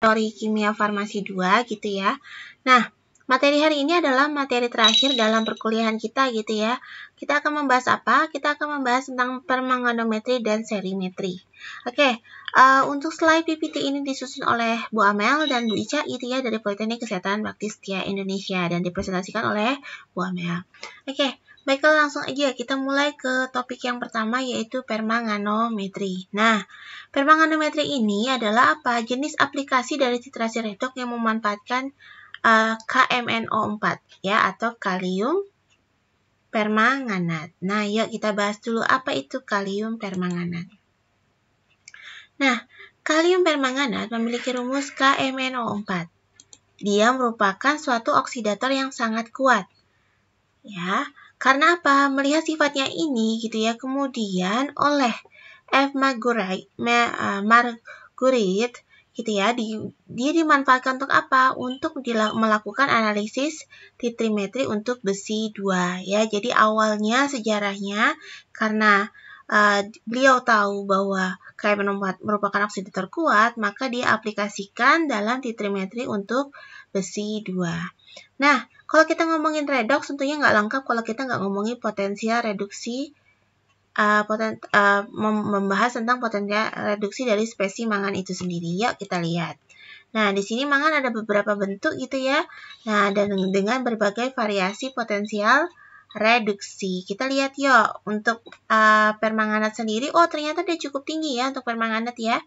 teori kimia farmasi 2 gitu ya. Nah, materi hari ini adalah materi terakhir dalam perkuliahan kita gitu ya. Kita akan membahas apa? Kita akan membahas tentang permanganometri dan serimetri. Oke, untuk slide PPT ini disusun oleh Bu Amel dan Bu Ica gitu ya dari Politeknik Kesehatan Bakti Setia Indonesia dan dipresentasikan oleh Bu Amel. Oke, baiklah langsung aja kita mulai ke topik yang pertama yaitu permanganometri. Nah, permanganometri ini adalah apa? Jenis aplikasi dari titrasi redoks yang memanfaatkan KMNO4 ya atau kalium permanganat. Nah, yuk kita bahas dulu apa itu kalium permanganat. Nah, kalium permanganat memiliki rumus KMNO4. Dia merupakan suatu oksidator yang sangat kuat. Ya, karena apa? Melihat sifatnya ini gitu ya, kemudian oleh F. Marguerite gitu ya, dia dimanfaatkan untuk apa? Untuk melakukan analisis titrimetri untuk besi 2 ya. Jadi awalnya sejarahnya karena beliau tahu bahwa KMNO4 merupakan oksidator kuat, maka dia aplikasikan dalam titrimetri untuk besi 2. Nah, kalau kita ngomongin redoks, tentunya nggak lengkap kalau kita nggak ngomongin potensial reduksi, membahas tentang potensial reduksi dari spesies mangan itu sendiri. Yuk kita lihat. Nah, di sini mangan ada beberapa bentuk gitu ya. Nah, dan dengan berbagai variasi potensial reduksi. Kita lihat yuk, untuk permanganat sendiri, oh ternyata dia cukup tinggi ya untuk permanganat ya.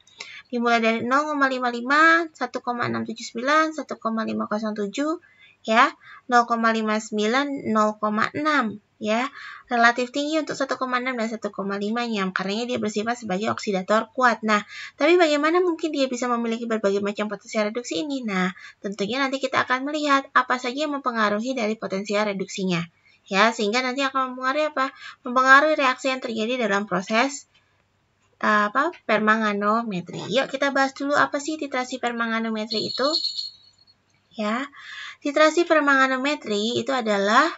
Dimulai dari 0,55, 1,679, 1,507, ya, 0,59, 0,6 ya. Relatif tinggi untuk 1,6 dan 1,5-nya karena dia bersifat sebagai oksidator kuat. Nah, tapi bagaimana mungkin dia bisa memiliki berbagai macam potensial reduksi ini? Nah, tentunya nanti kita akan melihat apa saja yang mempengaruhi dari potensial reduksinya. Ya, sehingga nanti akan mempengaruhi apa? Mempengaruhi reaksi yang terjadi dalam proses permanganometri. Yuk kita bahas dulu apa sih titrasi permanganometri itu? Ya, titrasi permanganometri itu adalah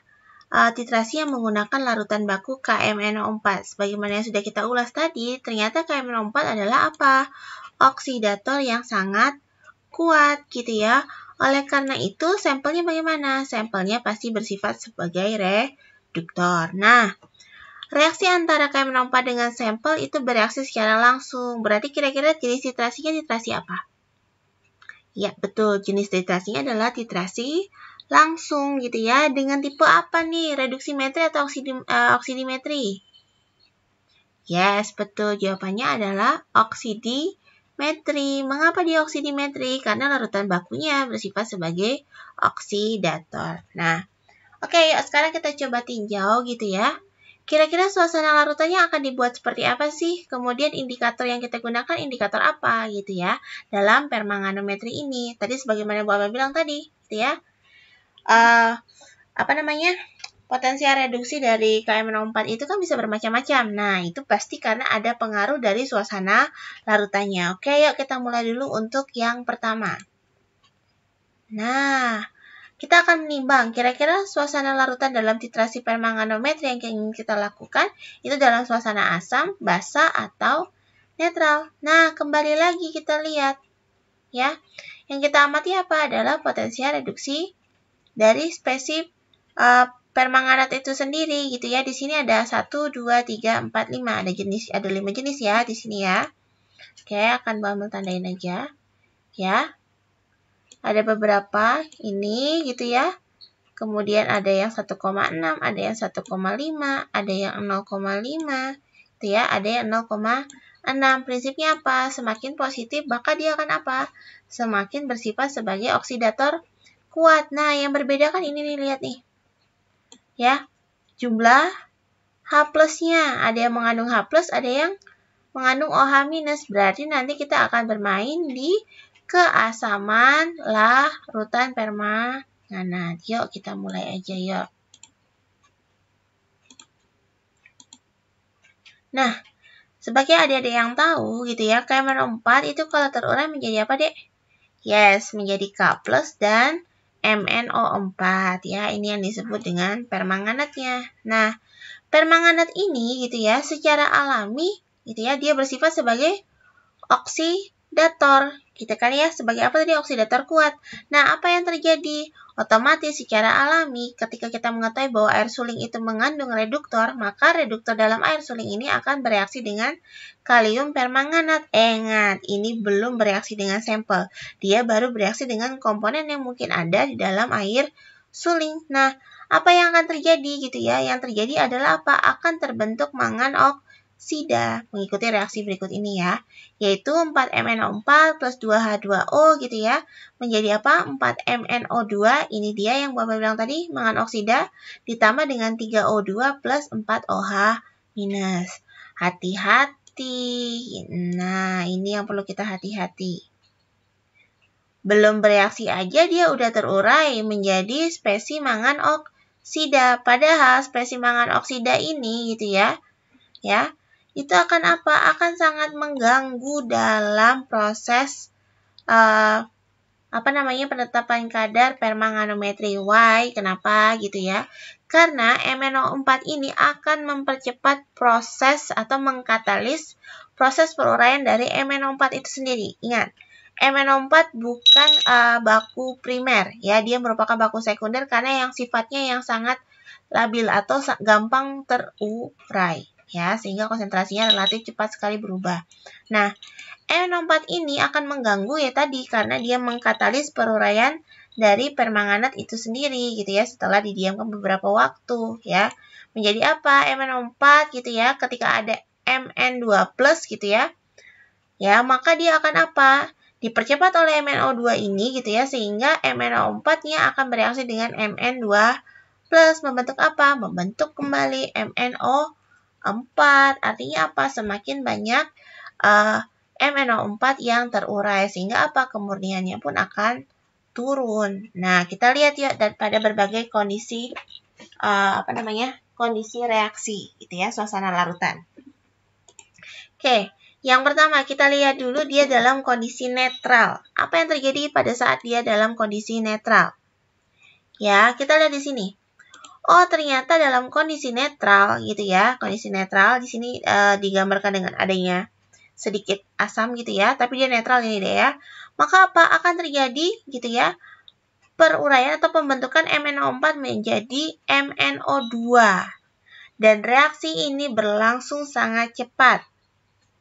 titrasi yang menggunakan larutan baku KMNO4. Sebagaimana yang sudah kita ulas tadi, ternyata KMNO4 adalah apa? Oksidator yang sangat kuat gitu ya. Oleh karena itu, sampelnya bagaimana? Sampelnya pasti bersifat sebagai reduktor. Nah, reaksi antara KMNO4 dengan sampel itu bereaksi secara langsung. Berarti kira-kira jenis titrasinya titrasi apa? Ya, betul. Jenis titrasinya adalah titrasi langsung gitu ya. Dengan tipe apa nih? Reduksimetri atau oksidimetri? Yes, betul. Jawabannya adalah oksidimetri. Mengapa dia oksidimetri? Karena larutan bakunya bersifat sebagai oksidator. Nah, oke, yuk sekarang kita coba tinjau gitu ya. Kira-kira suasana larutannya akan dibuat seperti apa sih? Kemudian indikator yang kita gunakan indikator apa gitu ya dalam permanganometri ini. Tadi sebagaimana Bu Amel bilang tadi, gitu ya. Potensial reduksi dari KMNO4 itu kan bisa bermacam-macam. Nah, itu pasti karena ada pengaruh dari suasana larutannya. Oke, yuk kita mulai dulu untuk yang pertama. Nah, kita akan menimbang kira-kira suasana larutan dalam titrasi permanganometri yang ingin kita lakukan itu dalam suasana asam, basa, atau netral. Nah, kembali lagi kita lihat ya. Yang kita amati apa adalah potensial reduksi dari spesies permanganat itu sendiri gitu ya. Di sini ada 1, 2, 3, 4, 5. Ada 5 jenis ya di sini ya. Oke, akan Bu Amel tandain aja. Ya. Ada beberapa ini gitu ya. Kemudian ada yang 1,6, ada yang 1,5, ada yang 0,5, gitu ya, ada yang 0,6. Prinsipnya apa? Semakin positif, maka dia akan apa? Semakin bersifat sebagai oksidator kuat. Nah, yang berbeda kan ini nih, lihat nih. Ya, jumlah H+, ada yang mengandung H+, ada yang mengandung OH-. Berarti nanti kita akan bermain di keasaman larutan permanganat. Yuk kita mulai aja yuk. Nah, sebagai adik-adik yang tahu gitu ya, KMNO4 itu kalau terurai menjadi apa, Dek? Yes, menjadi K+ dan MnO4 ya. Ini yang disebut dengan permanganatnya. Nah, permanganat ini gitu ya, secara alami gitu ya, dia bersifat sebagai oksidator. Kita kan ya sebagai apa tadi? Oksidator kuat. Nah, apa yang terjadi? Otomatis secara alami ketika kita mengetahui bahwa air suling itu mengandung reduktor, maka reduktor dalam air suling ini akan bereaksi dengan kalium permanganat. Ingat, ini belum bereaksi dengan sampel. Dia baru bereaksi dengan komponen yang mungkin ada di dalam air suling. Nah, apa yang akan terjadi gitu ya? Yang terjadi adalah apa? Akan terbentuk mangan oksida mengikuti reaksi berikut ini ya, yaitu 4MnO4 plus 2H2O gitu ya, menjadi apa? 4MnO2, ini dia yang Bapak bilang tadi, mangan oksida, ditambah dengan 3O2 plus 4OH minus. Hati-hati. Nah, ini yang perlu kita hati-hati. Belum bereaksi aja dia udah terurai menjadi spesies mangan oksida. Padahal spesies mangan oksida ini gitu ya, itu akan apa? Akan sangat mengganggu dalam proses penetapan kadar permanganometri. Why? Kenapa gitu ya? Karena MnO4 ini akan mempercepat proses atau mengkatalis proses peruraian dari MnO4 itu sendiri. Ingat, MnO4 bukan baku primer ya, dia merupakan baku sekunder karena yang sifatnya yang sangat labil atau gampang terurai ya, sehingga konsentrasinya relatif cepat sekali berubah. Nah, MnO4 ini akan mengganggu ya tadi karena dia mengkatalis peruraian dari permanganat itu sendiri gitu ya, setelah didiamkan beberapa waktu ya. Menjadi apa? MnO4 gitu ya, ketika ada Mn2+ gitu ya. Ya, maka dia akan apa? Dipercepat oleh MnO2 ini gitu ya, sehingga MnO4-nya akan bereaksi dengan Mn2+ membentuk apa? Membentuk kembali MnO4. Artinya apa? Semakin banyak MnO4 yang terurai, sehingga apa? Kemurniannya pun akan turun. Nah, kita lihat ya pada berbagai kondisi kondisi reaksi gitu ya, suasana larutan. Oke, yang pertama kita lihat dulu dia dalam kondisi netral. Apa yang terjadi pada saat dia dalam kondisi netral? Ya, kita lihat di sini. Oh, ternyata dalam kondisi netral gitu ya. Kondisi netral di sini digambarkan dengan adanya sedikit asam gitu ya, tapi dia netral ini deh ya. Maka apa akan terjadi gitu ya? Peruraian atau pembentukan MnO4 menjadi MnO2. Dan reaksi ini berlangsung sangat cepat.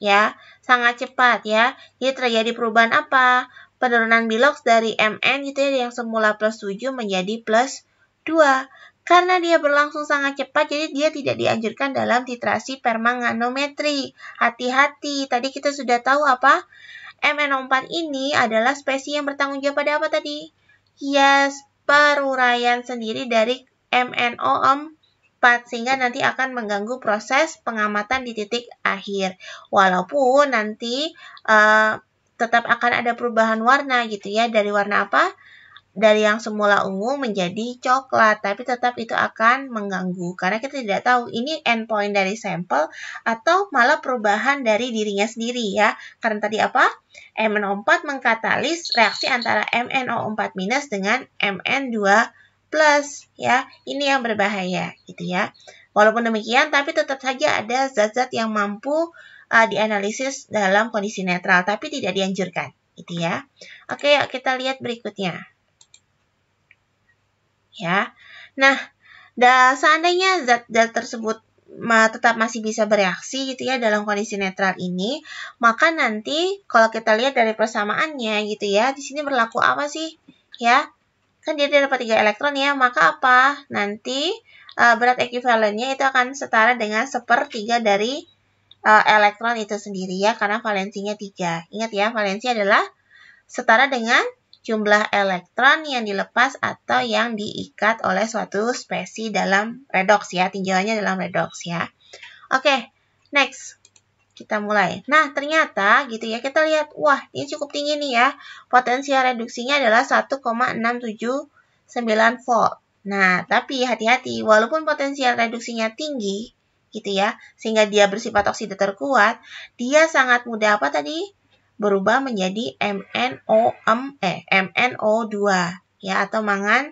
Ya, sangat cepat ya. Jadi terjadi perubahan apa? Penurunan biloks dari Mn gitu ya, yang semula plus 7 menjadi plus 2. Karena dia berlangsung sangat cepat, jadi dia tidak dianjurkan dalam titrasi permanganometri. Hati-hati, tadi kita sudah tahu apa? MnO4 ini adalah spesies yang bertanggung jawab pada apa tadi? Yes, peruraian sendiri dari MnO4, sehingga nanti akan mengganggu proses pengamatan di titik akhir. Walaupun nanti tetap akan ada perubahan warna gitu ya, dari warna apa? Dari yang semula ungu menjadi coklat, tapi tetap itu akan mengganggu karena kita tidak tahu ini endpoint dari sampel atau malah perubahan dari dirinya sendiri ya. Karena tadi apa? MnO4 mengkatalis reaksi antara MnO4- dengan Mn2+ ya. Ini yang berbahaya gitu ya. Walaupun demikian, tapi tetap saja ada zat-zat yang mampu dianalisis dalam kondisi netral, tapi tidak dianjurkan gitu ya. Oke, yuk kita lihat berikutnya. Ya, nah, seandainya zat-zat tersebut tetap masih bisa bereaksi gitu ya dalam kondisi netral ini, maka nanti kalau kita lihat dari persamaannya gitu ya, di sini berlaku apa sih? Ya, kan dia dapat 3 elektron ya, maka apa? Nanti berat ekuivalennya itu akan setara dengan 1/3 dari elektron itu sendiri ya, karena valensinya 3. Ingat ya, valensi adalah setara dengan jumlah elektron yang dilepas atau yang diikat oleh suatu spesies dalam redoks ya, tinjauannya dalam redoks ya. Oke, next. Kita mulai. Nah, ternyata gitu ya, kita lihat, wah, ini cukup tinggi nih ya. Potensial reduksinya adalah 1,679 volt. Nah, tapi hati-hati, walaupun potensial reduksinya tinggi gitu ya, sehingga dia bersifat oksidator kuat, dia sangat mudah apa tadi? Berubah menjadi MnO2 ya, atau mangan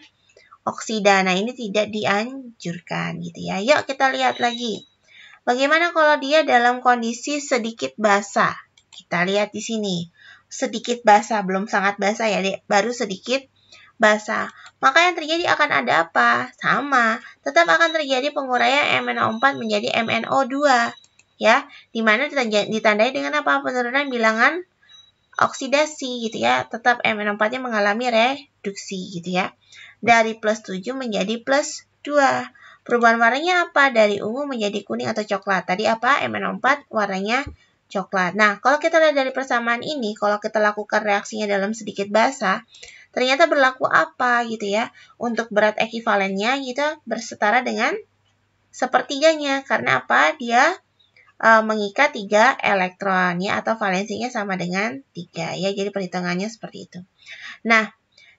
oksida. Nah, ini tidak dianjurkan gitu ya. Yuk kita lihat lagi. Bagaimana kalau dia dalam kondisi sedikit basah? Kita lihat di sini. sedikit basah, belum sangat basah ya, Dek, baru sedikit basah. Maka yang terjadi akan ada apa? Sama, tetap akan terjadi penguraian MnO4 menjadi MnO2, ya, dimana ditandai dengan apa? Penurunan bilangan oksidasi gitu ya, tetap MnO4-nya mengalami reduksi gitu ya. Dari plus 7 menjadi plus 2. Perubahan warnanya apa? Dari ungu menjadi kuning atau coklat. Tadi apa? MnO4 warnanya coklat. Nah, kalau kita lihat dari persamaan ini, kalau kita lakukan reaksinya dalam sedikit basah, ternyata berlaku apa gitu ya? Untuk berat ekivalennya kita bersetara dengan sepertiganya. Karena apa? Dia mengikat 3 elektron ya, atau valensinya sama dengan 3 ya. Jadi perhitungannya seperti itu. Nah,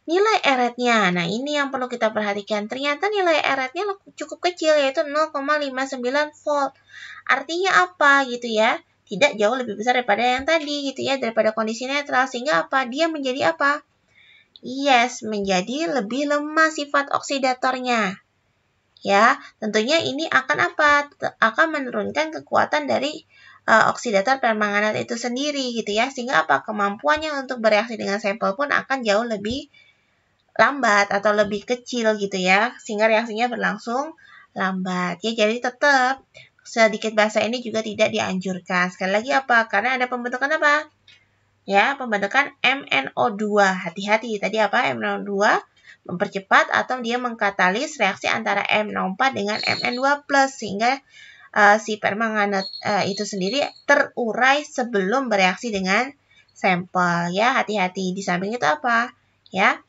nilai eretnya, nah ini yang perlu kita perhatikan. Ternyata nilai eretnya cukup kecil, yaitu 0,59 volt. Artinya apa gitu ya? Tidak jauh lebih besar daripada yang tadi gitu ya, daripada kondisi netral. Sehingga apa? Dia menjadi apa? Yes, menjadi lebih lemah sifat oksidatornya. Ya, tentunya ini akan apa? Akan menurunkan kekuatan dari oksidator permanganat itu sendiri gitu ya. Sehingga apa? Kemampuannya untuk bereaksi dengan sampel pun akan jauh lebih lambat atau lebih kecil gitu ya, sehingga reaksinya berlangsung lambat ya. Jadi tetap sedikit basah ini juga tidak dianjurkan. Sekali lagi apa? Karena ada pembentukan apa? Ya, pembentukan MnO2. Hati-hati, tadi apa? MnO2 mempercepat atau dia mengkatalis reaksi antara MnO4 dengan Mn2+, sehingga si permanganat itu sendiri terurai sebelum bereaksi dengan sampel ya. Hati-hati. Di samping itu apa? Ya,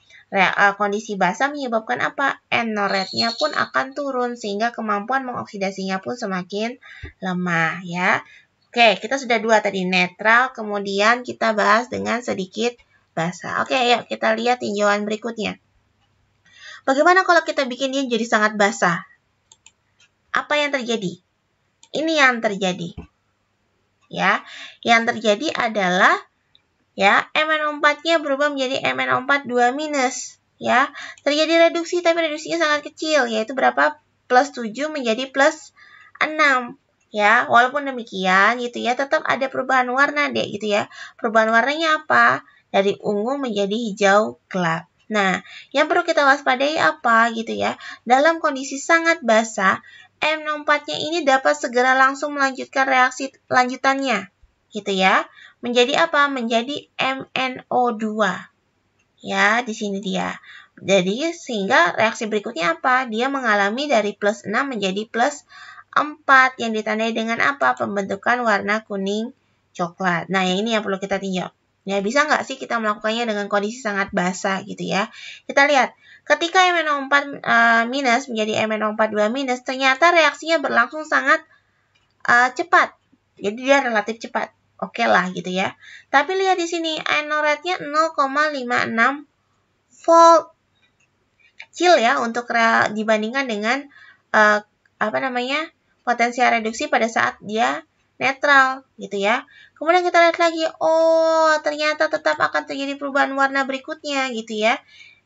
kondisi basah menyebabkan apa? N-rate-nya pun akan turun sehingga kemampuan mengoksidasinya pun semakin lemah ya. Oke, kita sudah 2 tadi, netral, kemudian kita bahas dengan sedikit basah. Oke, yuk kita lihat tinjauan berikutnya. Bagaimana kalau kita bikin dia jadi sangat basah? Apa yang terjadi? Ini yang terjadi. Ya, yang terjadi adalah ya, MnO4-nya berubah menjadi MnO4 2-, ya. Terjadi reduksi, tapi reduksinya sangat kecil, yaitu berapa? Plus 7 menjadi plus 6, ya. Walaupun demikian, gitu ya, tetap ada perubahan warna, deh, gitu ya. Perubahan warnanya apa? Dari ungu menjadi hijau gelap. Nah, yang perlu kita waspadai apa, gitu ya? Dalam kondisi sangat basah, MnO4-nya ini dapat segera langsung melanjutkan reaksi lanjutannya, gitu ya. Menjadi apa? Menjadi MnO2. Ya, di sini dia. Jadi, sehingga reaksi berikutnya apa? Dia mengalami dari plus 6 menjadi plus 4 yang ditandai dengan apa? Pembentukan warna kuning coklat. Nah, yang ini yang perlu kita tinjau. Ya, bisa nggak sih kita melakukannya dengan kondisi sangat basah gitu ya? Kita lihat, ketika MnO4 minus menjadi MnO4 2-, ternyata reaksinya berlangsung sangat cepat. Jadi dia relatif cepat. Oke lah gitu ya. Tapi lihat di sini, N-rate-nya 0,56 volt. Kecil ya untuk dibandingkan dengan potensial reduksi pada saat dia netral gitu ya. Kemudian kita lihat lagi, oh ternyata tetap akan terjadi perubahan warna berikutnya gitu ya.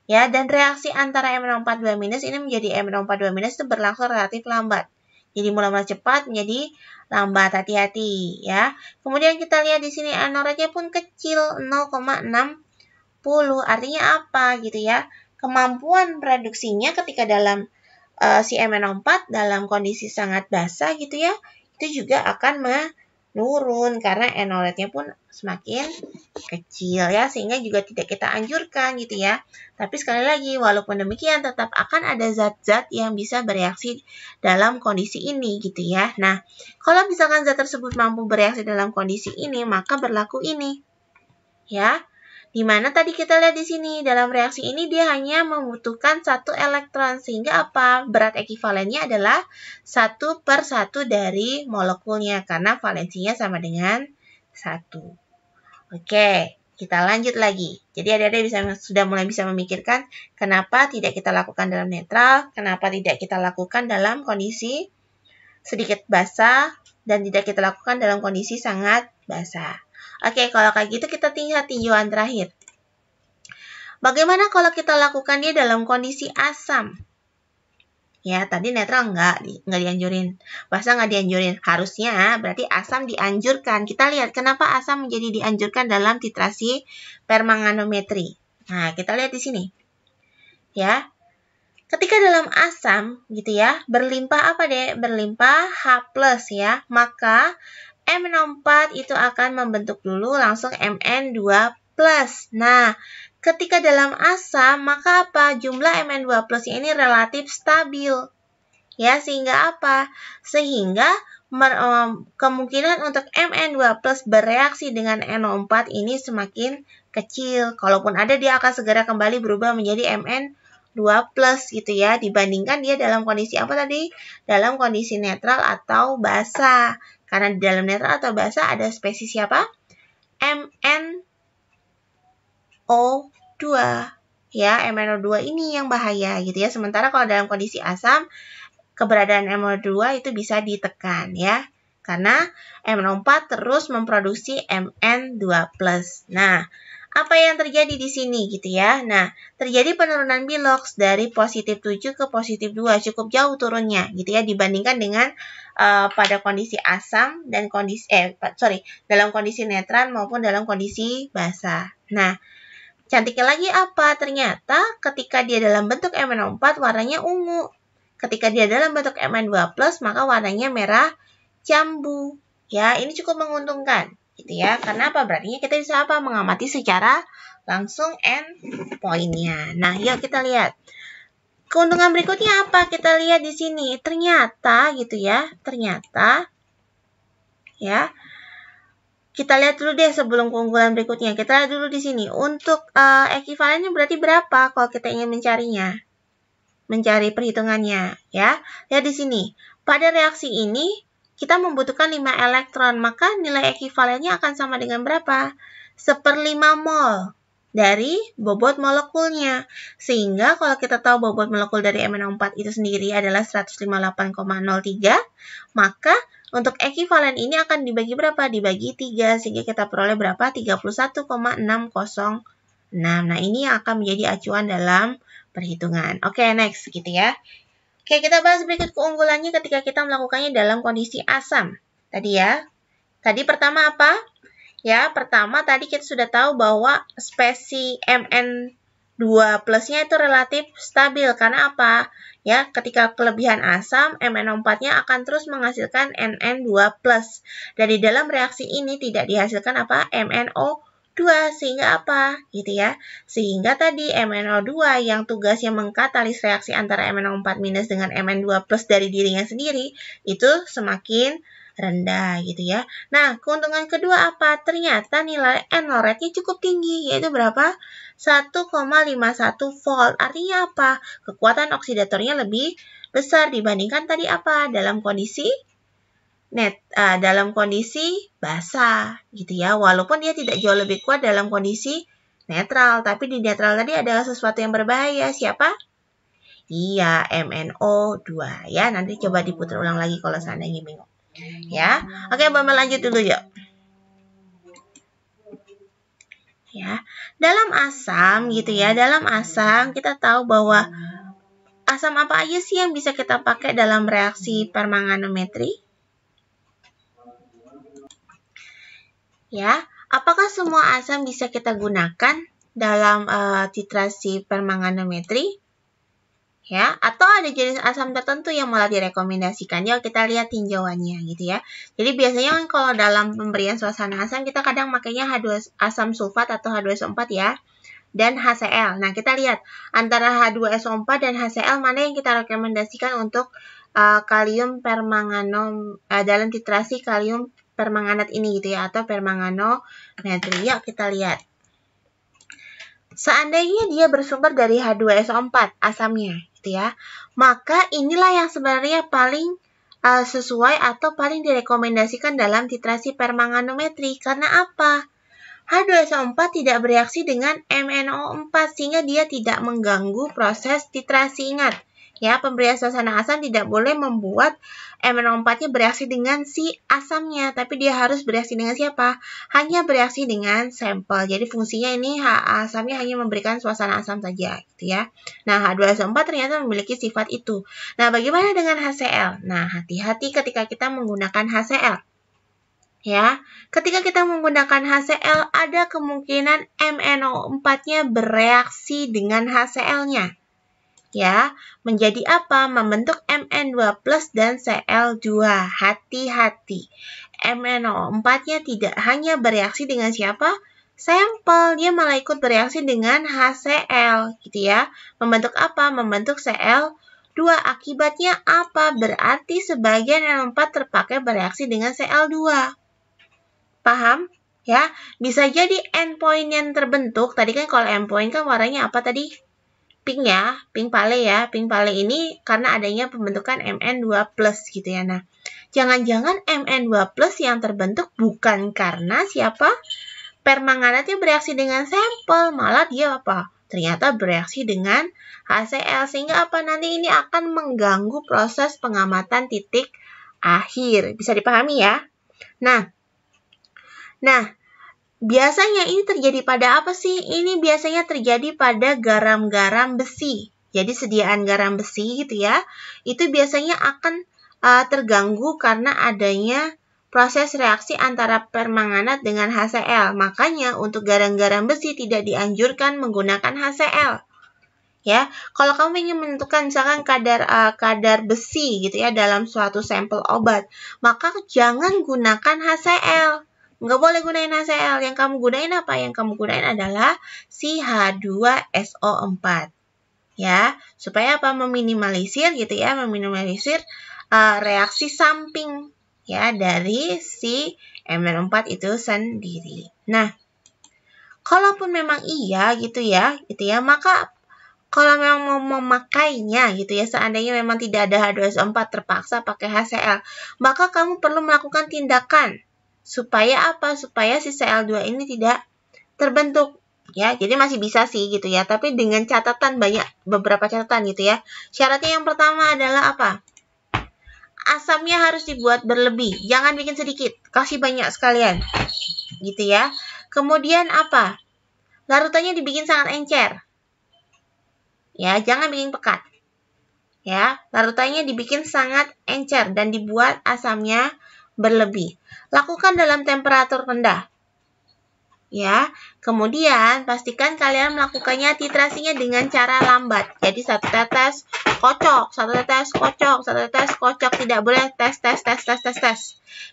Ya, dan reaksi antara MnO4 2- ini menjadi MnO4 2- itu berlangsung relatif lambat. Jadi mulai cepat menjadi lambat, hati-hati ya. Kemudian kita lihat di sini N-rate-nya pun kecil 0,60. Artinya apa gitu ya? Kemampuan produksinya ketika dalam si MnO4 dalam kondisi sangat basah gitu ya, itu juga akan menurun karena N-rate-nya pun semakin kecil ya, sehingga juga tidak kita anjurkan gitu ya. Tapi sekali lagi, walaupun demikian tetap akan ada zat-zat yang bisa bereaksi dalam kondisi ini gitu ya. Nah, kalau misalkan zat tersebut mampu bereaksi dalam kondisi ini, maka berlaku ini. Ya. Dimana tadi kita lihat di sini, dalam reaksi ini dia hanya membutuhkan 1 elektron, sehingga apa? Berat ekivalennya adalah 1/1 dari molekulnya, karena valensinya sama dengan 1. Oke, kita lanjut lagi. Jadi adik-adik sudah mulai bisa memikirkan kenapa tidak kita lakukan dalam netral, kenapa tidak kita lakukan dalam kondisi sedikit basah, dan tidak kita lakukan dalam kondisi sangat basah. Oke, kalau kayak gitu kita lihat tinjauan terakhir. Bagaimana kalau kita lakukannya dalam kondisi asam? Ya, tadi netral nggak dianjurin. Basa nggak dianjurin. Harusnya berarti asam dianjurkan. Kita lihat kenapa asam menjadi dianjurkan dalam titrasi permanganometri. Nah, kita lihat di sini. Ya. Ketika dalam asam gitu ya, berlimpah apa deh? Berlimpah H+ ya. Maka MnO4 itu akan membentuk dulu langsung Mn2+. Nah, ketika dalam asam, maka apa? Jumlah Mn2+ ini relatif stabil. Ya, sehingga apa? Sehingga kemungkinan untuk Mn2+ bereaksi dengan NO4 ini semakin kecil. Kalaupun ada, dia akan segera kembali berubah menjadi Mn2+ gitu ya. Dibandingkan dia dalam kondisi apa tadi? Dalam kondisi netral atau basa. Karena di dalam netral atau basa ada spesies siapa? MnO2. Ya, MnO2 ini yang bahaya gitu ya. Sementara kalau dalam kondisi asam, keberadaan MnO2 itu bisa ditekan ya. Karena MnO4 terus memproduksi Mn2+. Nah, apa yang terjadi di sini gitu ya? Nah, terjadi penurunan Bilox dari positif 7 ke positif 2. Cukup jauh turunnya gitu ya dibandingkan dengan pada kondisi asam dan dalam kondisi netral maupun dalam kondisi basa. Nah, cantiknya lagi apa? Ternyata ketika dia dalam bentuk MnO4 warnanya ungu. Ketika dia dalam bentuk Mn2+, maka warnanya merah jambu. Ya, ini cukup menguntungkan, gitu ya. Karena apa? Berarti kita bisa apa? Mengamati secara langsung endpoint-nya. Nah, yuk kita lihat. Keuntungan berikutnya apa? Kita lihat di sini. Ternyata, gitu ya. Ternyata, ya. Kita lihat dulu deh sebelum keunggulan berikutnya. Kita lihat dulu di sini. Untuk ekivalennya berarti berapa kalau kita ingin mencarinya? Mencari perhitungannya ya. Lihat di sini. Pada reaksi ini kita membutuhkan 5 elektron, maka nilai ekivalennya akan sama dengan berapa? 1/5 mol dari bobot molekulnya. Sehingga kalau kita tahu bobot molekul dari MnO4 itu sendiri adalah 158,03, maka untuk ekivalen ini akan dibagi berapa? Dibagi 3, sehingga kita peroleh berapa? 31,606. Nah, ini yang akan menjadi acuan dalam perhitungan. Oke, next gitu ya. Oke, kita bahas berikut keunggulannya ketika kita melakukannya dalam kondisi asam. Tadi ya. Tadi pertama apa? Ya, pertama tadi kita sudah tahu bahwa spesies Mn2+-nya itu relatif stabil. Karena apa? Ya, ketika kelebihan asam, MnO4-nya akan terus menghasilkan Nn2+. Dan di dalam reaksi ini tidak dihasilkan apa? MnO2. Sehingga apa? Gitu ya. Sehingga tadi MnO2 yang tugasnya mengkatalis reaksi antara MnO4- dengan Mn2+ dari dirinya sendiri, itu semakin rendah gitu ya. Nah, keuntungan kedua apa? Ternyata nilai NO rate-nya cukup tinggi, yaitu berapa? 1,51 volt. Artinya apa? Kekuatan oksidatornya lebih besar dibandingkan tadi apa? Dalam kondisi dalam kondisi basa gitu ya. Walaupun dia tidak jauh lebih kuat dalam kondisi netral, tapi di netral tadi ada sesuatu yang berbahaya. Siapa? Iya, MnO2 ya. Nanti coba diputar ulang lagi kalau seandainya bingung. Ya. Oke, Bambang lanjut dulu yuk. Ya. Dalam asam gitu ya. Dalam asam kita tahu bahwa asam apa aja sih yang bisa kita pakai dalam reaksi permanganometri? Ya, apakah semua asam bisa kita gunakan dalam titrasi permanganometri? Ya, atau ada jenis asam tertentu yang malah direkomendasikan. Yuk kita lihat tinjauannya gitu ya. Jadi biasanya kan kalau dalam pemberian suasana asam kita kadang makanya asam sulfat atau H2SO4 ya. Dan HCl. Nah, kita lihat antara H2SO4 dan HCl mana yang kita rekomendasikan untuk kalium permanganom dalam titrasi kalium permanganat ini gitu ya, atau permanganometri. Yuk kita lihat. Seandainya dia bersumber dari H2SO4 asamnya gitu ya, maka inilah yang sebenarnya paling sesuai atau paling direkomendasikan dalam titrasi permanganometri. Karena apa? H2SO4 tidak bereaksi dengan MnO4 sehingga dia tidak mengganggu proses titrasi. Ingat Ya, pemberian suasana asam tidak boleh membuat MnO4-nya bereaksi dengan si asamnya, tapi dia harus bereaksi dengan siapa? Hanya bereaksi dengan sampel. Jadi fungsinya ini asamnya hanya memberikan suasana asam saja, gitu ya. Nah, H2SO4 ternyata memiliki sifat itu. Nah, bagaimana dengan HCl? Nah, hati-hati ketika kita menggunakan HCl. Ya, ketika kita menggunakan HCl, ada kemungkinan MnO4-nya bereaksi dengan HCl-nya. Ya, menjadi apa? Membentuk Mn2+ dan Cl2. Hati-hati. MnO4-nya tidak hanya bereaksi dengan siapa? Sampel. Dia malah ikut bereaksi dengan HCl, gitu ya. Membentuk apa? Membentuk Cl2. Akibatnya apa? Berarti sebagian NO4 terpakai bereaksi dengan Cl2. Paham? Ya, bisa jadi endpoint yang terbentuk. Tadi kan kalau endpoint kan warnanya apa tadi? Pink ya, pink pale ya. Pink pale ini karena adanya pembentukan Mn2+ gitu ya. Nah, jangan-jangan Mn2+ yang terbentuk bukan karena siapa? Permanganatnya bereaksi dengan sampel, malah dia apa? Ternyata bereaksi dengan HCl. Sehingga apa? Nanti ini akan mengganggu proses pengamatan titik akhir. Bisa dipahami ya? Nah, biasanya ini terjadi pada apa sih? Ini biasanya terjadi pada garam-garam besi. Jadi sediaan garam besi gitu ya, itu biasanya akan terganggu karena adanya proses reaksi antara permanganat dengan HCl. Makanya untuk garam-garam besi tidak dianjurkan menggunakan HCl. Ya, kalau kamu ingin menentukan misalkan kadar besi gitu ya dalam suatu sampel obat, maka jangan gunakan HCl. Nggak boleh gunain HCl. Yang kamu gunain apa? Yang kamu gunain adalah si H2SO4. Ya, supaya apa? Meminimalisir gitu ya, meminimalisir reaksi samping ya dari si MnO4 itu sendiri. Nah, kalaupun memang iya gitu ya, maka kalau memang mau memakainya gitu ya, seandainya memang tidak ada H2SO4 terpaksa pakai HCl, maka kamu perlu melakukan tindakan. Supaya apa? Supaya si Cl2 ini tidak terbentuk. Ya, jadi masih bisa sih gitu ya, tapi dengan catatan beberapa catatan gitu ya. Syaratnya yang pertama adalah apa? Asamnya harus dibuat berlebih, jangan bikin sedikit, kasih banyak sekalian. Gitu ya. Kemudian apa? Larutannya dibikin sangat encer. Ya, jangan bikin pekat. Ya, larutannya dibikin sangat encer dan dibuat asamnya berlebih. Lakukan dalam temperatur rendah. Ya, kemudian pastikan kalian melakukannya titrasinya dengan cara lambat. Jadi 1 tetes kocok, 1 tetes kocok, 1 tetes kocok. Tidak boleh tes.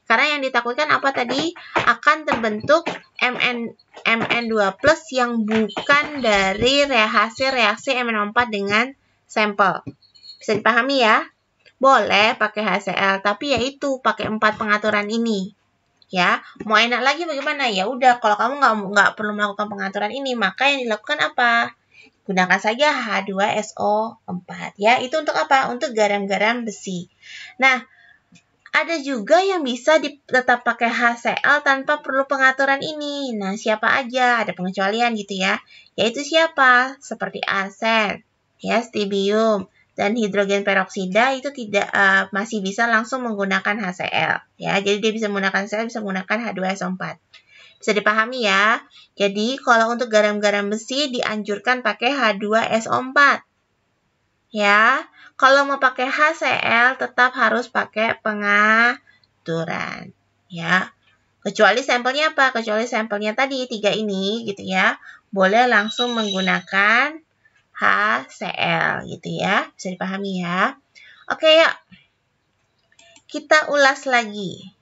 Karena yang ditakutkan apa tadi? Akan terbentuk Mn2+ yang bukan dari hasil reaksi MnO4 dengan sampel. Bisa dipahami ya? Boleh pakai HCl, tapi ya itu pakai 4 pengaturan ini. Ya, mau enak lagi bagaimana? Ya udah, kalau kamu nggak perlu melakukan pengaturan ini, maka yang dilakukan apa? Gunakan saja H2SO4. Ya, itu untuk apa? Untuk garam-garam besi. Nah, ada juga yang bisa tetap pakai HCl tanpa perlu pengaturan ini. Nah, siapa aja? Ada pengecualian gitu ya. Yaitu siapa? Seperti arsen, ya, strontium, dan hidrogen peroksida itu tidak masih bisa langsung menggunakan HCl. Ya, jadi dia bisa menggunakan HCl, bisa menggunakan H2SO4. Bisa dipahami ya. Jadi kalau untuk garam-garam besi dianjurkan pakai H2SO4. Ya, kalau mau pakai HCl tetap harus pakai pengaturan. Ya, kecuali sampelnya apa? Kecuali sampelnya tadi 3 ini gitu ya. Boleh langsung menggunakan HCl gitu ya. Bisa dipahami ya. Oke, yuk. Kita ulas lagi.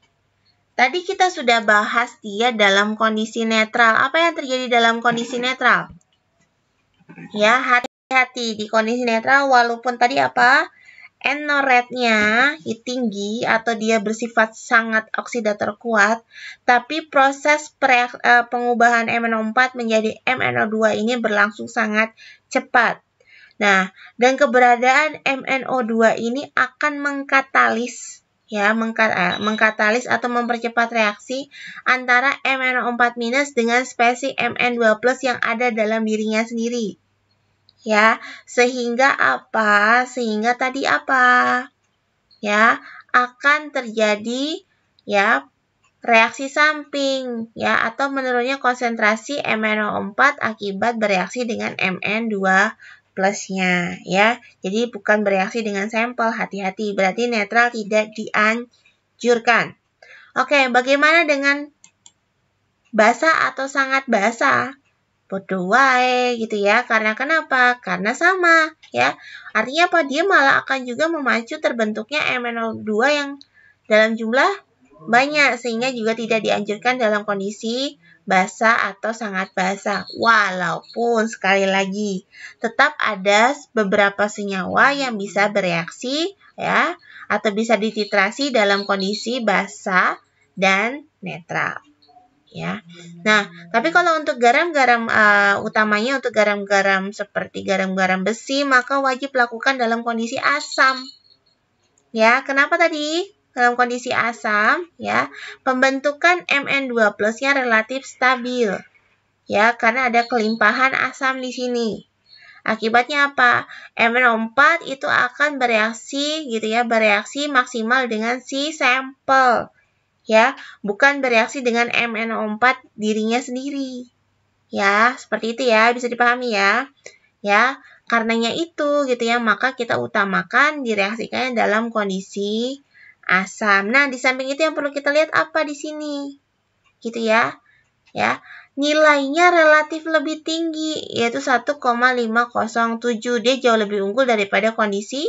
Tadi kita sudah bahas dia dalam kondisi netral. Apa yang terjadi dalam kondisi netral? Ya, hati-hati di kondisi netral walaupun tadi apa? NO rate-nya tinggi atau dia bersifat sangat oksidator kuat, tapi proses pengubahan MnO4 menjadi MnO2 ini berlangsung sangat cepat. Nah, dan keberadaan MnO2 ini akan mengkatalis atau mempercepat reaksi antara MnO4- dengan spesies Mn2+ yang ada dalam dirinya sendiri. Ya, sehingga apa? Sehingga tadi apa? Ya, akan terjadi ya reaksi samping ya atau menurunnya konsentrasi MnO4 akibat bereaksi dengan Mn2 plusnya ya. Jadi bukan bereaksi dengan sampel, hati-hati. Berarti netral tidak dianjurkan. Oke, bagaimana dengan basah atau sangat basah? Bodoh wae gitu ya. Karena kenapa? Karena sama ya. Artinya apa? Dia malah akan juga memacu terbentuknya MnO2 yang dalam jumlah banyak sehingga juga tidak dianjurkan dalam kondisi basah atau sangat basah. Walaupun sekali lagi tetap ada beberapa senyawa yang bisa bereaksi ya atau bisa dititrasi dalam kondisi basah dan netral. Ya. Nah, tapi kalau untuk garam-garam utamanya untuk garam-garam seperti garam-garam besi maka wajib lakukan dalam kondisi asam. Ya, kenapa tadi? Dalam kondisi asam, ya, pembentukan Mn2 plusnya relatif stabil. Ya, karena ada kelimpahan asam di sini. Akibatnya apa? MnO4 itu akan bereaksi gitu ya, bereaksi maksimal dengan si sampel. Ya, bukan bereaksi dengan MnO4 dirinya sendiri. Ya, seperti itu ya, bisa dipahami ya. Ya, karenanya itu gitu ya, maka kita utamakan direaksikannya dalam kondisi asam. Nah, di samping itu yang perlu kita lihat apa di sini? Gitu ya. Ya, nilainya relatif lebih tinggi yaitu 1,507. Dia jauh lebih unggul daripada kondisi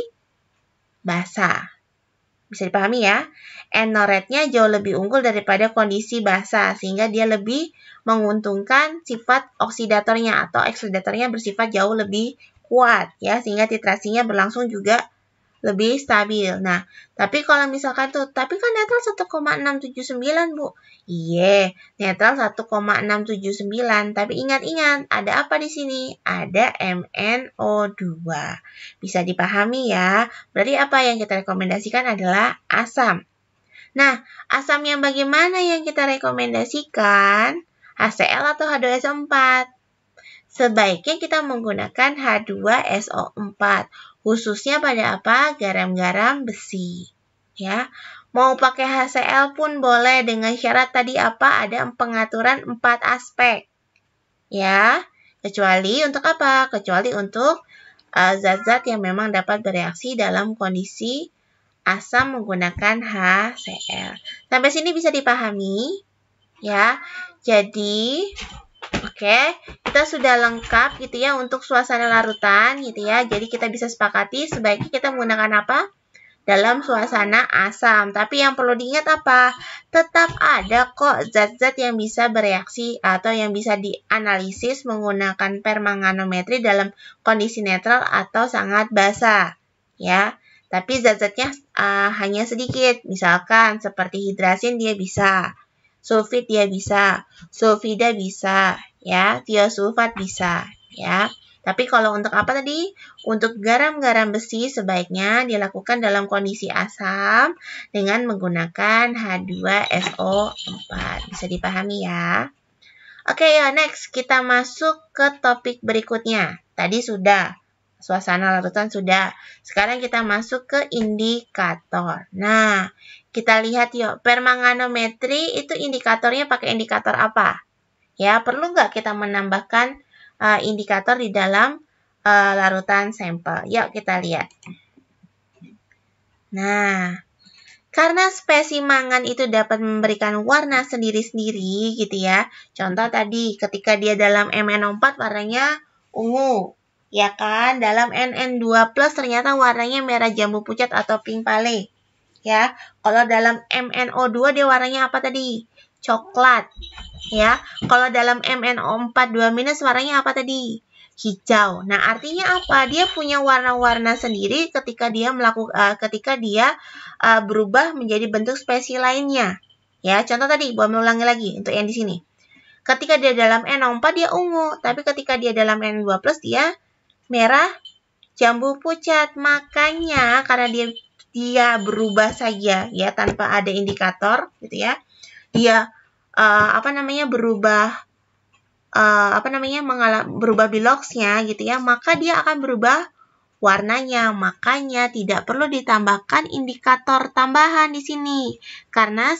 basah. Bisa dipahami ya. NO rate-nya jauh lebih unggul daripada kondisi basah sehingga dia lebih menguntungkan sifat oksidatornya atau eksudatornya bersifat jauh lebih kuat ya sehingga titrasinya berlangsung juga lebih stabil. Nah, tapi kalau misalkan tapi kan netral 1,679, Bu. Iya, netral 1,679. Tapi ingat-ingat, ada apa di sini? Ada MnO2. Bisa dipahami ya. Berarti apa yang kita rekomendasikan adalah asam. Nah, asam yang bagaimana yang kita rekomendasikan? HCl atau H2SO4? Sebaiknya kita menggunakan H2SO4. Khususnya pada apa? Garam-garam besi. Ya. Mau pakai HCl pun boleh dengan syarat tadi apa? Ada pengaturan 4 aspek. Ya. Kecuali untuk apa? Kecuali untuk zat-zat yang memang dapat bereaksi dalam kondisi asam menggunakan HCl. Sampai sini bisa dipahami? Ya. Jadi oke, kita sudah lengkap gitu ya untuk suasana larutan gitu ya. Jadi kita bisa sepakati sebaiknya kita menggunakan apa? Dalam suasana asam. Tapi yang perlu diingat apa? Tetap ada kok zat-zat yang bisa bereaksi atau yang bisa dianalisis menggunakan permanganometri dalam kondisi netral atau sangat basah. Ya, tapi zat-zatnya hanya sedikit. Misalkan seperti hidrasin dia bisa. Sulfit dia bisa, sulfida bisa, ya, tiosulfat bisa, ya. Tapi kalau untuk apa tadi? Untuk garam-garam besi sebaiknya dilakukan dalam kondisi asam dengan menggunakan H2SO4. Bisa dipahami ya? Oke ya, next kita masuk ke topik berikutnya. Tadi sudah, suasana larutan sudah. Sekarang kita masuk ke indikator. Nah, kita lihat yuk, permanganometri itu indikatornya pakai indikator apa? Ya, perlu nggak kita menambahkan indikator di dalam larutan sampel? Yuk kita lihat. Nah, karena spesimangan itu dapat memberikan warna sendiri-sendiri gitu ya. Contoh tadi ketika dia dalam MnO4 warnanya ungu. Ya kan? Dalam NN2+ ternyata warnanya merah jambu pucat atau pink pale. Ya, kalau dalam MnO2 dia warnanya apa tadi? Coklat. Ya, kalau dalam MnO4 2- warnanya apa tadi? Hijau. Nah, artinya apa? Dia punya warna-warna sendiri ketika dia berubah menjadi bentuk spesies lainnya. Ya, contoh tadi, boleh ulangi lagi untuk yang di sini. Ketika dia dalam NO4 dia ungu, tapi ketika dia dalam N2+ dia merah jambu pucat. Makanya karena dia berubah saja ya tanpa ada indikator gitu ya. Dia berubah berubah biloxnya gitu ya, maka dia akan berubah warnanya. Makanya tidak perlu ditambahkan indikator tambahan di sini. Karena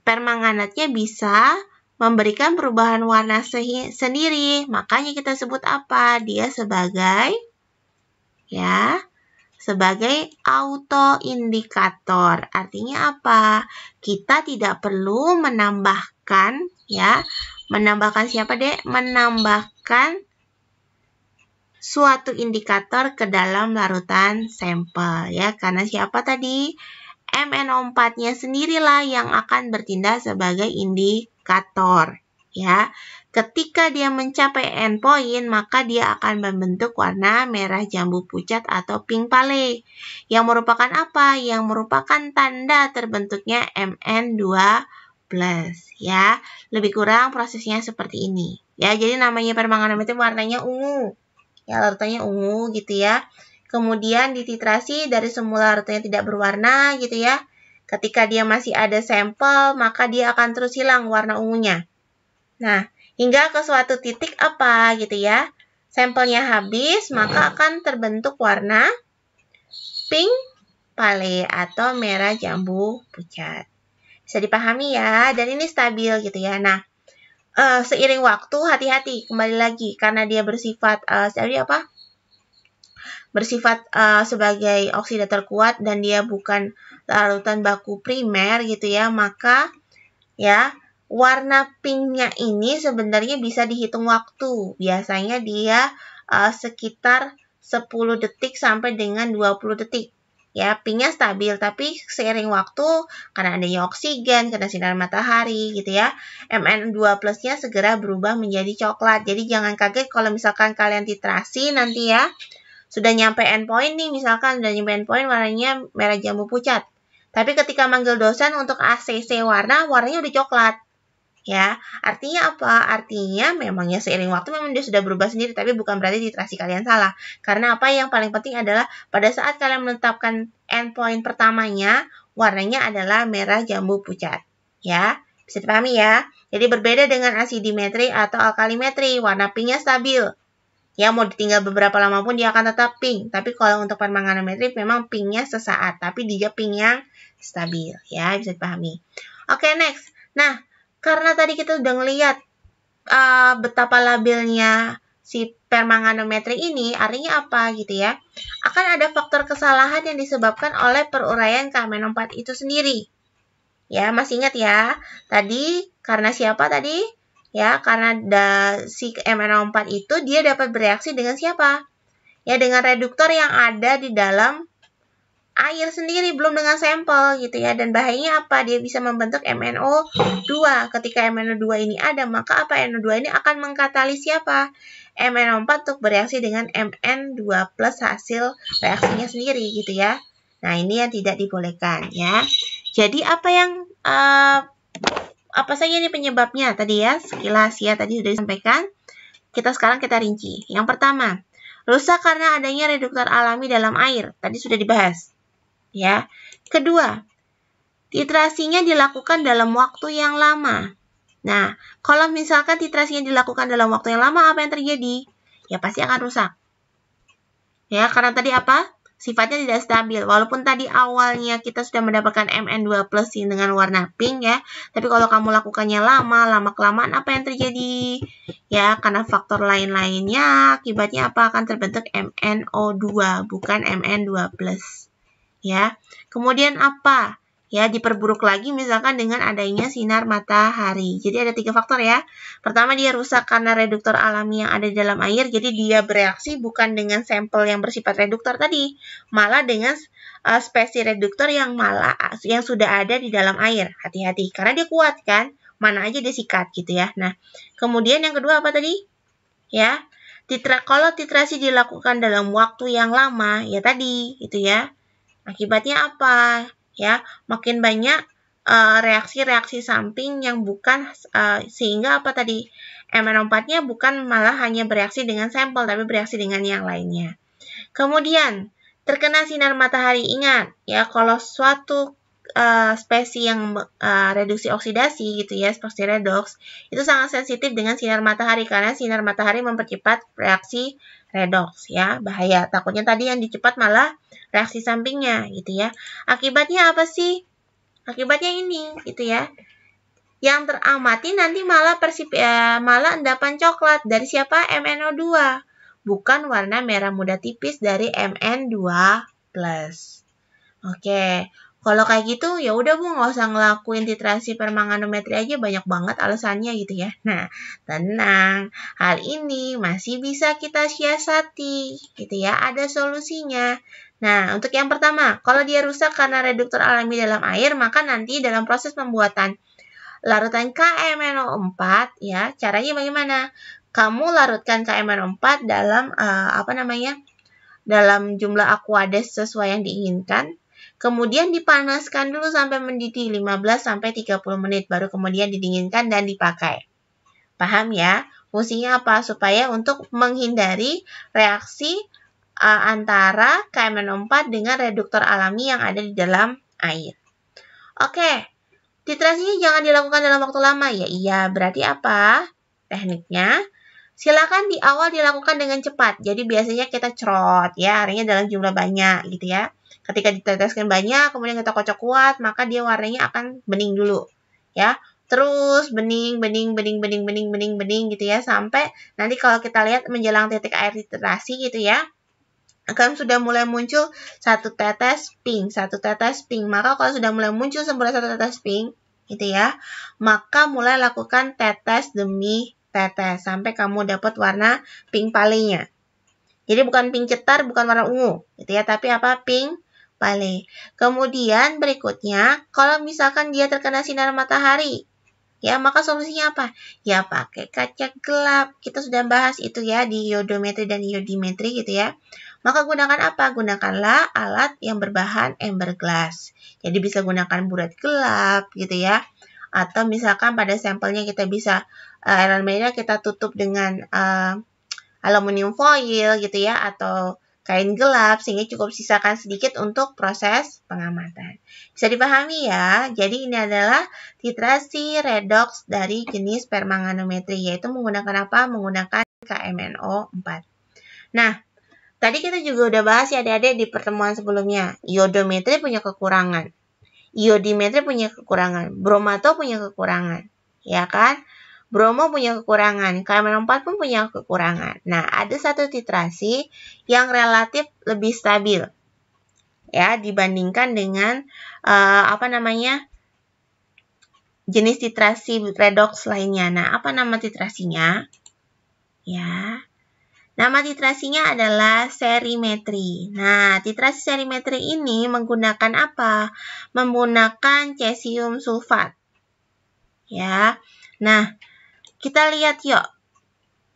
permanganatnya bisa memberikan perubahan warna sendiri. Makanya kita sebut apa? Dia sebagai autoindikator. Artinya apa? Kita tidak perlu menambahkan menambahkan suatu indikator ke dalam larutan sampel ya. Karena siapa tadi? MnO4-nya sendirilah yang akan bertindak sebagai indikator ya. Ketika dia mencapai endpoint, maka dia akan membentuk warna merah jambu pucat atau pink pale. Yang merupakan apa? Yang merupakan tanda terbentuknya Mn2+, ya. Lebih kurang prosesnya seperti ini. Ya, jadi namanya permanganometri warnanya ungu. Ya, larutannya ungu gitu ya. Kemudian dititrasi dari semula larutannya tidak berwarna gitu ya. Ketika dia masih ada sampel, maka dia akan terus hilang warna ungunya. Nah, hingga ke suatu titik apa gitu ya. Sampelnya habis, maka akan terbentuk warna pink pale atau merah jambu pucat. Bisa dipahami ya, dan ini stabil gitu ya. Nah, seiring waktu hati-hati kembali lagi karena dia bersifat sebagai oksidator kuat dan dia bukan larutan baku primer gitu ya, maka ya warna pinknya ini sebenarnya bisa dihitung waktu. Biasanya dia sekitar 10 detik sampai dengan 20 detik. Ya, pinknya stabil, tapi seiring waktu, karena adanya oksigen, karena sinar matahari gitu ya, Mn2+-nya segera berubah menjadi coklat. Jadi jangan kaget kalau misalkan kalian titrasi nanti ya, sudah nyampe endpoint nih, misalkan sudah nyampe endpoint warnanya merah jambu pucat. Tapi ketika manggil dosen untuk ACC warnanya udah coklat. Ya, artinya apa? Artinya memang ya seiring waktu memang dia sudah berubah sendiri, tapi bukan berarti titrasi kalian salah. Karena apa yang paling penting adalah pada saat kalian menetapkan endpoint pertamanya, warnanya adalah merah jambu pucat. Ya, bisa dipahami ya? Jadi berbeda dengan asidimetri atau alkalimetri, warna pinknya stabil. Ya, mau ditinggal beberapa lama pun dia akan tetap pink. Tapi kalau untuk permanganometri memang pinknya sesaat, tapi dia pink yang stabil. Ya, bisa dipahami. Oke, next. Nah, karena tadi kita udah ngeliat betapa labilnya si permanganometri ini, artinya apa gitu ya? Akan ada faktor kesalahan yang disebabkan oleh peruraian KMnO4 itu sendiri. Ya, masih ingat ya? Tadi karena siapa tadi? Ya, karena si MnO4 itu dia dapat bereaksi dengan siapa? Ya, dengan reduktor yang ada di dalam air sendiri, belum dengan sampel gitu ya. Dan bahayanya apa? Dia bisa membentuk MnO2. Ketika MnO2 ini ada, maka apa? MnO2 ini akan mengkatalis siapa? MnO4 untuk bereaksi dengan Mn2+ hasil reaksinya sendiri gitu ya. Nah, ini yang tidak dibolehkan ya. Jadi apa saja ini penyebabnya tadi ya? Sekilas ya, tadi sudah disampaikan. Sekarang kita rinci. Yang pertama, rusak karena adanya reduktor alami dalam air. Tadi sudah dibahas. Ya. Kedua, titrasinya dilakukan dalam waktu yang lama. Nah, kalau misalkan titrasinya dilakukan dalam waktu yang lama, apa yang terjadi? Ya pasti akan rusak. Ya, karena tadi apa? Sifatnya tidak stabil. Walaupun tadi awalnya kita sudah mendapatkan Mn2+ dengan warna pink ya, tapi kalau kamu lakukannya lama-kelamaan apa yang terjadi? Ya, karena faktor lain-lainnya, akibatnya apa? Akan terbentuk MnO2, bukan Mn2+. Ya, kemudian apa? Ya, diperburuk lagi misalkan dengan adanya sinar matahari. Jadi ada 3 faktor ya. Pertama, dia rusak karena reduktor alami yang ada di dalam air. Jadi dia bereaksi bukan dengan sampel yang bersifat reduktor tadi, malah dengan spesies reduktor yang sudah ada di dalam air. Hati-hati, karena dia kuat kan. Mana aja dia sikat gitu ya. Nah, kemudian yang kedua apa tadi? Ya, kalau titrasi dilakukan dalam waktu yang lama, ya tadi gitu ya. Akibatnya apa? Ya, makin banyak reaksi-reaksi samping yang bukan sehingga apa tadi? MnO4-nya bukan malah hanya bereaksi dengan sampel tapi bereaksi dengan yang lainnya. Kemudian, terkena sinar matahari, ingat ya, kalau suatu spesies yang reduksi oksidasi gitu ya, seperti redoks, itu sangat sensitif dengan sinar matahari karena sinar matahari mempercepat reaksi redoks ya, bahaya. Takutnya tadi yang dicepat malah reaksi sampingnya gitu ya. Akibatnya apa sih? Akibatnya ini gitu ya. Yang teramati nanti malah malah endapan coklat dari siapa? MnO2. Bukan warna merah muda tipis dari Mn2+. Oke, kalau kayak gitu ya udah Bu, nggak usah ngelakuin titrasi permanganometri aja, banyak banget alasannya gitu ya. Nah, tenang, hal ini masih bisa kita siasati gitu ya, ada solusinya. Nah, untuk yang pertama, kalau dia rusak karena reduktor alami dalam air, maka nanti dalam proses pembuatan larutan KMNO4 ya, caranya bagaimana? Kamu larutkan KMNO4 dalam dalam jumlah aquades sesuai yang diinginkan. Kemudian dipanaskan dulu sampai mendidih 15-30 menit, baru kemudian didinginkan dan dipakai. Paham ya? Fungsinya apa? Supaya untuk menghindari reaksi antara KMNO4 dengan reduktor alami yang ada di dalam air. Oke, titrasinya jangan dilakukan dalam waktu lama ya. Iya, berarti apa? Tekniknya, silakan di awal dilakukan dengan cepat. Jadi biasanya kita cerot ya, airnya dalam jumlah banyak gitu ya. Ketika diteteskan banyak, kemudian kita kocok kuat, maka dia warnanya akan bening dulu. Ya, terus bening gitu ya, sampai nanti kalau kita lihat menjelang titik air titrasi gitu ya, akan sudah mulai muncul satu tetes pink. Maka kalau sudah mulai muncul semburan satu tetes pink gitu ya, maka mulai lakukan tetes demi tetes sampai kamu dapat warna pink palenya. Jadi bukan pink cetar, bukan warna ungu gitu ya, tapi apa? Pink pale. Kemudian berikutnya, kalau misalkan dia terkena sinar matahari, ya, maka solusinya apa? Ya, pakai kaca gelap. Kita sudah bahas itu ya di iodometri dan iodimetri gitu ya. Maka gunakan apa? Gunakanlah alat yang berbahan amber glass. Jadi bisa gunakan bulat gelap gitu ya. Atau misalkan pada sampelnya kita bisa elemennya kita tutup dengan aluminium foil gitu ya, atau kain gelap sehingga cukup sisakan sedikit untuk proses pengamatan. Bisa dipahami ya. Jadi ini adalah titrasi redoks dari jenis permanganometri, yaitu menggunakan apa? Menggunakan KMNO4. Nah, tadi kita juga udah bahas ya adik-adik di pertemuan sebelumnya. Iodometri punya kekurangan. Iodimetri punya kekurangan. Bromato punya kekurangan. Ya kan? Bromo punya kekurangan, KMNO4 pun punya kekurangan. Nah, ada satu titrasi yang relatif lebih stabil ya dibandingkan dengan jenis titrasi redoks lainnya. Nah, apa nama titrasinya? Ya. Nama titrasinya adalah serimetri. Nah, titrasi serimetri ini menggunakan apa? Menggunakan cesium sulfat. Ya. Nah, kita lihat yuk.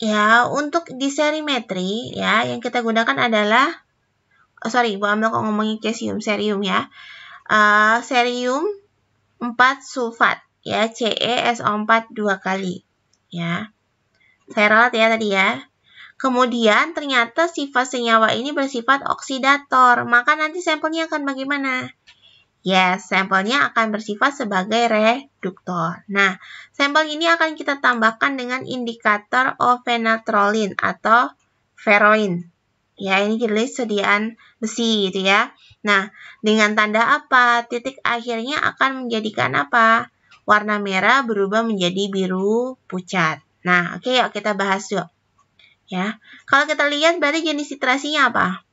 Ya, untuk di serimetri ya yang kita gunakan adalah Bu Amel kok ngomongin cesium, ya. Cerium 4 sulfat ya, CeSO4 2 kali ya. Saya ralat ya tadi ya. Kemudian ternyata sifat senyawa ini bersifat oksidator, maka nanti sampelnya akan bagaimana? Yes, sampelnya akan bersifat sebagai reduktor. Nah, sampel ini akan kita tambahkan dengan indikator ofenatrolin atau feroin. Ya, ini jenis sediaan besi gitu ya. Nah, dengan tanda apa? Titik akhirnya akan menjadikan apa? Warna merah berubah menjadi biru pucat. Nah, oke, yuk kita bahas yuk. Ya, kalau kita lihat berarti jenis titrasinya apa?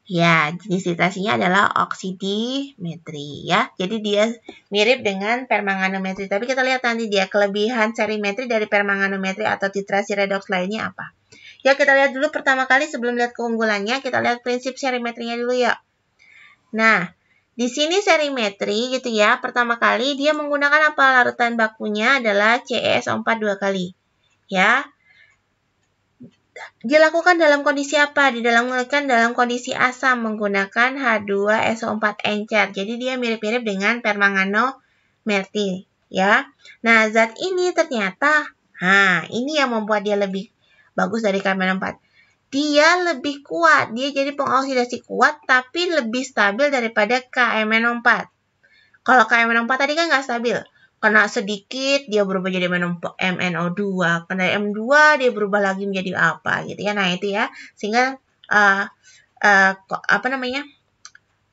Ya, jenis titrasinya adalah oksidimetri ya. Jadi dia mirip dengan permanganometri. Tapi kita lihat nanti dia kelebihan serimetri dari permanganometri atau titrasi redoks lainnya apa. Ya, kita lihat dulu pertama kali sebelum lihat keunggulannya, kita lihat prinsip serimetrinya dulu ya. Nah, di sini serimetri gitu ya. Pertama kali dia menggunakan apa? Larutan bakunya adalah CeSO4 2 kali. Ya. Dilakukan dalam kondisi apa? Dalam kondisi asam menggunakan H2SO4 encer. Jadi dia mirip-mirip dengan permanganometri, ya. Nah, zat ini ternyata, ini yang membuat dia lebih bagus dari KMNO4. dia lebih kuat. Dia jadi pengoksidasi kuat, tapi lebih stabil daripada KMNO4. Kalau KMNO4 tadi kan nggak stabil. Kena sedikit, dia berubah jadi MNO2. Kena M2, dia berubah lagi menjadi apa gitu ya. Nah, itu ya. Sehingga,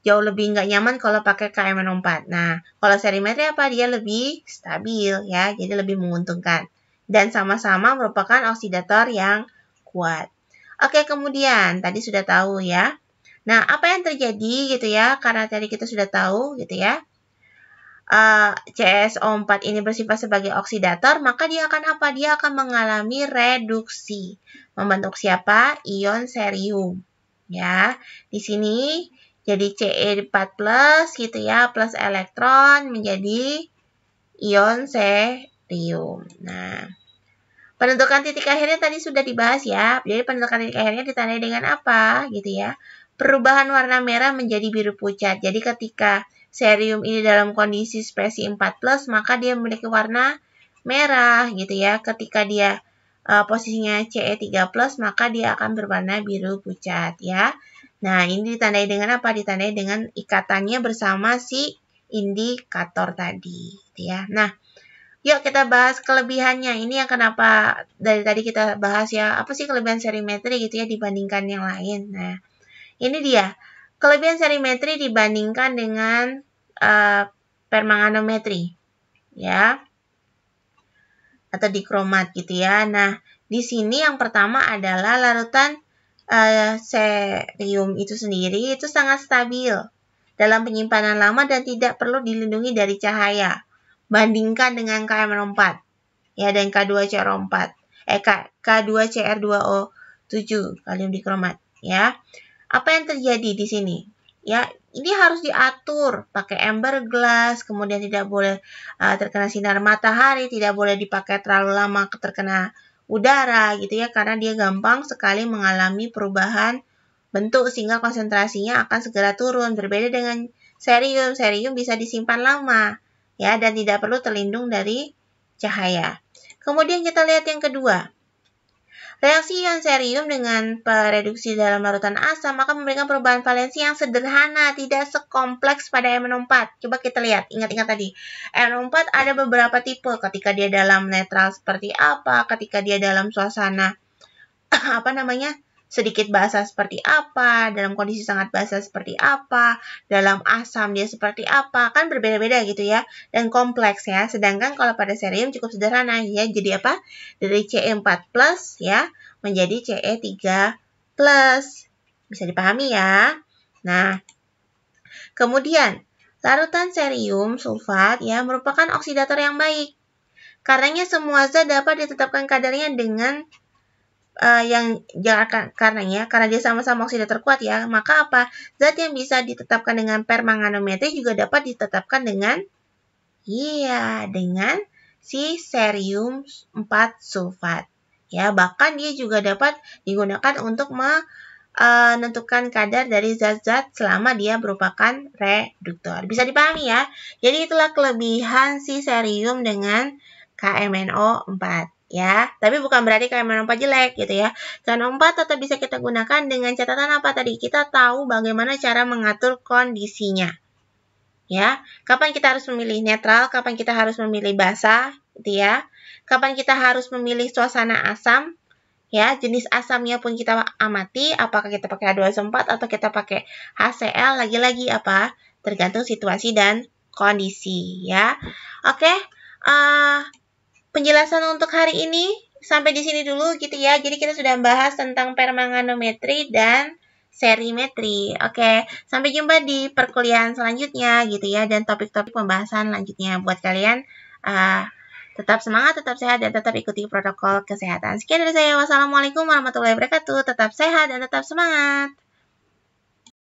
jauh lebih nggak nyaman kalau pakai KMNO4. Nah, kalau serimetri apa? Dia lebih stabil ya, jadi lebih menguntungkan. Dan sama-sama merupakan oksidator yang kuat. Oke, kemudian tadi sudah tahu ya. Nah, apa yang terjadi gitu ya? Karena tadi kita sudah tahu gitu ya. CSO4 ini bersifat sebagai oksidator, maka dia akan apa? Dia akan mengalami reduksi. Membentuk siapa? Ion cerium. Ya, di sini jadi Ce4+ gitu ya, plus elektron menjadi ion cerium. Nah, penentukan titik akhirnya tadi sudah dibahas ya. Jadi penentukan titik akhirnya ditandai dengan apa gitu ya. Perubahan warna merah menjadi biru pucat. Jadi ketika cerium ini dalam kondisi spesi 4+, maka dia memiliki warna merah gitu ya. Ketika dia posisinya Ce3+, maka dia akan berwarna biru pucat ya. Nah, ini ditandai dengan apa? Ditandai dengan ikatannya bersama si indikator tadi gitu ya. Nah, yuk kita bahas kelebihannya. Ini yang kenapa dari tadi kita bahas ya, apa sih kelebihan serimetri gitu ya dibandingkan yang lain. Nah, ini dia. Kelebihan serimetri dibandingkan dengan permanganometri. Ya. Atau dikromat gitu ya. Nah, di sini yang pertama adalah larutan cerium itu sendiri itu sangat stabil dalam penyimpanan lama dan tidak perlu dilindungi dari cahaya. Bandingkan dengan KMNO4 ya dan K2CR4 K2CR2O7 kalium dikromat ya. Apa yang terjadi di sini? Ya, ini harus diatur pakai amber glass, kemudian tidak boleh terkena sinar matahari, tidak boleh dipakai terlalu lama terkena udara gitu ya, karena dia gampang sekali mengalami perubahan bentuk sehingga konsentrasinya akan segera turun. Berbeda dengan cerium, cerium bisa disimpan lama ya dan tidak perlu terlindung dari cahaya. Kemudian kita lihat yang kedua. Reaksi ion cerium dengan pereduksi dalam larutan asam akan memberikan perubahan valensi yang sederhana, tidak sekompleks pada MnO4. Coba kita lihat, ingat-ingat tadi. MnO4 ada beberapa tipe, ketika dia dalam netral seperti apa, ketika dia dalam suasana sedikit basah seperti apa, dalam kondisi sangat basah seperti apa, dalam asam dia seperti apa, kan berbeda-beda gitu ya, dan kompleks ya. Sedangkan kalau pada cerium cukup sederhana ya, jadi apa? Dari Ce4+ ya, menjadi Ce3+. Bisa dipahami ya. Nah, kemudian larutan cerium sulfat ya merupakan oksidator yang baik. Karenanya semua zat dapat ditetapkan kadarnya dengan karena dia sama-sama oksidator kuat ya, maka apa? Zat yang bisa ditetapkan dengan permanganometri juga dapat ditetapkan dengan si cerium 4 sulfat. Ya, bahkan dia juga dapat digunakan untuk menentukan kadar dari zat-zat selama dia merupakan reduktor. Bisa dipahami ya? Jadi itulah kelebihan si cerium dengan KMNO4. Ya, tapi bukan berarti KMNO4 jelek gitu ya. KMNO4 tetap bisa kita gunakan dengan catatan apa tadi? Kita tahu bagaimana cara mengatur kondisinya. Ya, kapan kita harus memilih netral, kapan kita harus memilih basah, gitu ya. Kapan kita harus memilih suasana asam, ya, jenis asamnya pun kita amati, apakah kita pakai H2SO4 atau kita pakai HCl, lagi-lagi apa? Tergantung situasi dan kondisi, ya. Oke, penjelasan untuk hari ini sampai di sini dulu gitu ya. Jadi kita sudah bahas tentang permanganometri dan serimetri. Oke, sampai jumpa di perkuliahan selanjutnya gitu ya dan topik-topik pembahasan lanjutnya buat kalian. Tetap semangat, tetap sehat, dan tetap ikuti protokol kesehatan. Sekian dari saya. Wassalamualaikum warahmatullahi wabarakatuh. Tetap sehat dan tetap semangat.